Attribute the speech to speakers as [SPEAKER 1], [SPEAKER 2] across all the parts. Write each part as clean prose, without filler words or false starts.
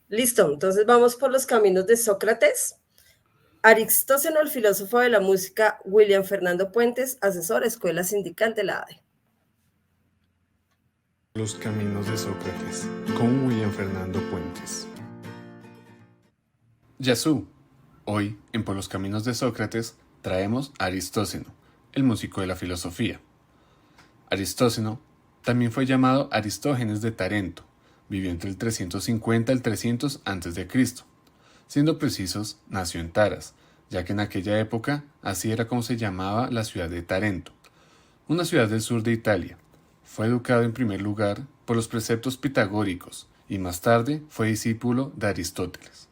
[SPEAKER 1] Listo, entonces vamos por los caminos de Sócrates. Aristóteles, el filósofo de la música, William Fernando Puentes, asesor, Escuela Sindical de la ADE.
[SPEAKER 2] Los caminos de Sócrates, con William Fernando Puentes. Yasú. Hoy, en Por los caminos de Sócrates, traemos a Aristóteles, el músico de la filosofía. Aristóteles también fue llamado Aristógenes de Tarento, vivió entre el 350 al 300 a.C. Siendo precisos, nació en Taras, ya que en aquella época así era como se llamaba la ciudad de Tarento, una ciudad del sur de Italia. Fue educado en primer lugar por los preceptos pitagóricos y más tarde fue discípulo de Aristóteles.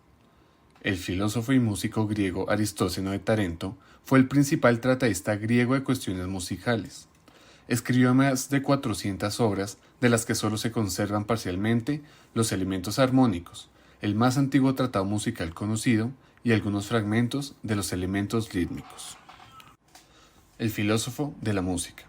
[SPEAKER 2] El filósofo y músico griego Aristóteles de Tarento fue el principal tratadista griego de cuestiones musicales. Escribió más de 400 obras, de las que solo se conservan parcialmente los elementos armónicos, el más antiguo tratado musical conocido, y algunos fragmentos de los elementos rítmicos. El filósofo de la música.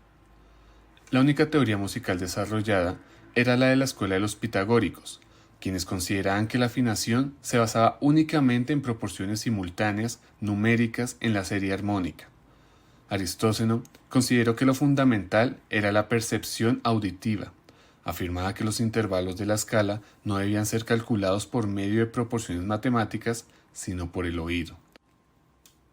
[SPEAKER 2] La única teoría musical desarrollada era la de la escuela de los pitagóricos, quienes consideraban que la afinación se basaba únicamente en proporciones simultáneas numéricas en la serie armónica. Aristóteles consideró que lo fundamental era la percepción auditiva. Afirmaba que los intervalos de la escala no debían ser calculados por medio de proporciones matemáticas, sino por el oído.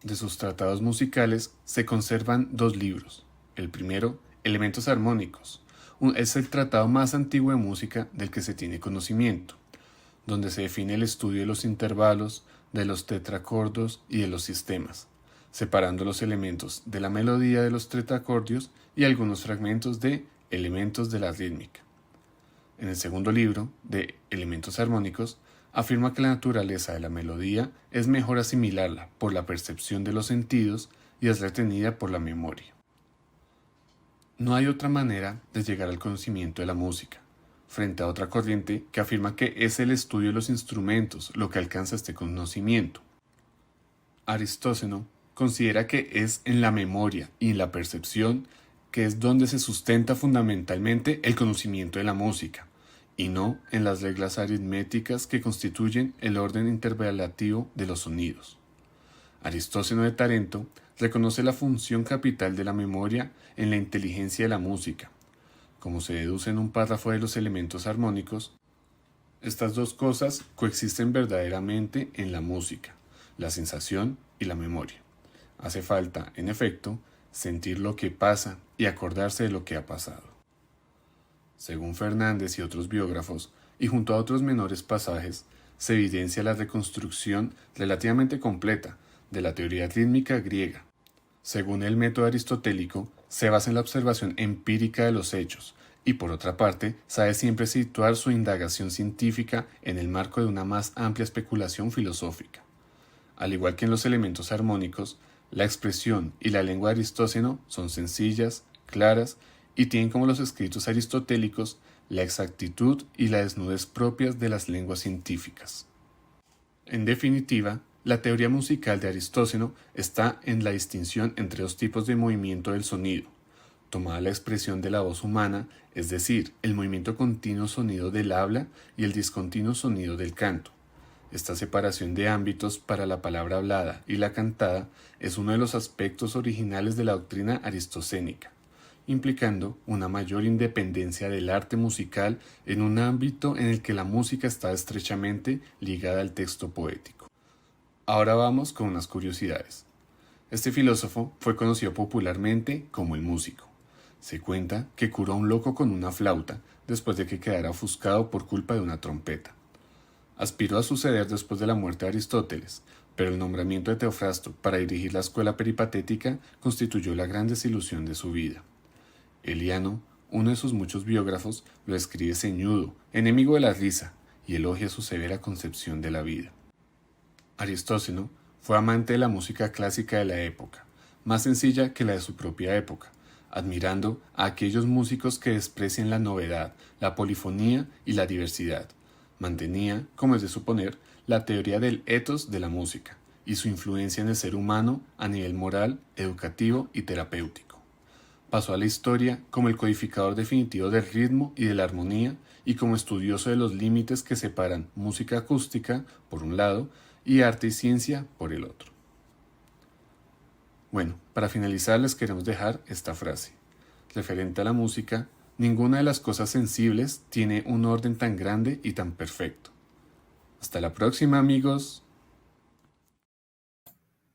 [SPEAKER 2] De sus tratados musicales se conservan dos libros. El primero, Elementos armónicos, es el tratado más antiguo de música del que se tiene conocimiento, donde se define el estudio de los intervalos, de los tetracordos y de los sistemas, separando los elementos de la melodía de los tetracordios y algunos fragmentos de elementos de la rítmica. En el segundo libro, de Elementos armónicos, afirma que la naturaleza de la melodía es mejor asimilarla por la percepción de los sentidos y es retenida por la memoria. No hay otra manera de llegar al conocimiento de la música, frente a otra corriente que afirma que es el estudio de los instrumentos lo que alcanza este conocimiento. Aristóteles considera que es en la memoria y en la percepción que es donde se sustenta fundamentalmente el conocimiento de la música, y no en las reglas aritméticas que constituyen el orden intervalativo de los sonidos. Aristóteles de Tarento reconoce la función capital de la memoria en la inteligencia de la música. Como se deduce en un párrafo de los elementos armónicos, estas dos cosas coexisten verdaderamente en la música, la sensación y la memoria. Hace falta, en efecto, sentir lo que pasa y acordarse de lo que ha pasado. Según Fernández y otros biógrafos, y junto a otros menores pasajes, se evidencia la reconstrucción relativamente completa de la teoría rítmica griega. Según el método aristotélico, se basa en la observación empírica de los hechos, y por otra parte, sabe siempre situar su indagación científica en el marco de una más amplia especulación filosófica. Al igual que en los elementos armónicos, la expresión y la lengua de Aristóteles son sencillas, claras, y tienen como los escritos aristotélicos la exactitud y la desnudez propias de las lenguas científicas. En definitiva, la teoría musical de Aristóteles está en la distinción entre dos tipos de movimiento del sonido, tomada la expresión de la voz humana, es decir, el movimiento continuo sonido del habla y el discontinuo sonido del canto. Esta separación de ámbitos para la palabra hablada y la cantada es uno de los aspectos originales de la doctrina aristocénica, implicando una mayor independencia del arte musical en un ámbito en el que la música está estrechamente ligada al texto poético. Ahora vamos con unas curiosidades. Este filósofo fue conocido popularmente como el músico. Se cuenta que curó a un loco con una flauta después de que quedara ofuscado por culpa de una trompeta. Aspiró a suceder después de la muerte de Aristóteles, pero el nombramiento de Teofrasto para dirigir la escuela peripatética constituyó la gran desilusión de su vida. Eliano, uno de sus muchos biógrafos, lo escribe ceñudo, enemigo de la risa, y elogia su severa concepción de la vida. Aristóteles fue amante de la música clásica de la época, más sencilla que la de su propia época, admirando a aquellos músicos que desprecian la novedad, la polifonía y la diversidad. Mantenía, como es de suponer, la teoría del ethos de la música y su influencia en el ser humano a nivel moral, educativo y terapéutico. pasó a la historia como el codificador definitivo del ritmo y de la armonía y como estudioso de los límites que separan música acústica, por un lado, y arte y ciencia, por el otro. Bueno, para finalizar les queremos dejar esta frase. Referente a la música, ninguna de las cosas sensibles tiene un orden tan grande y tan perfecto. Hasta la próxima, amigos.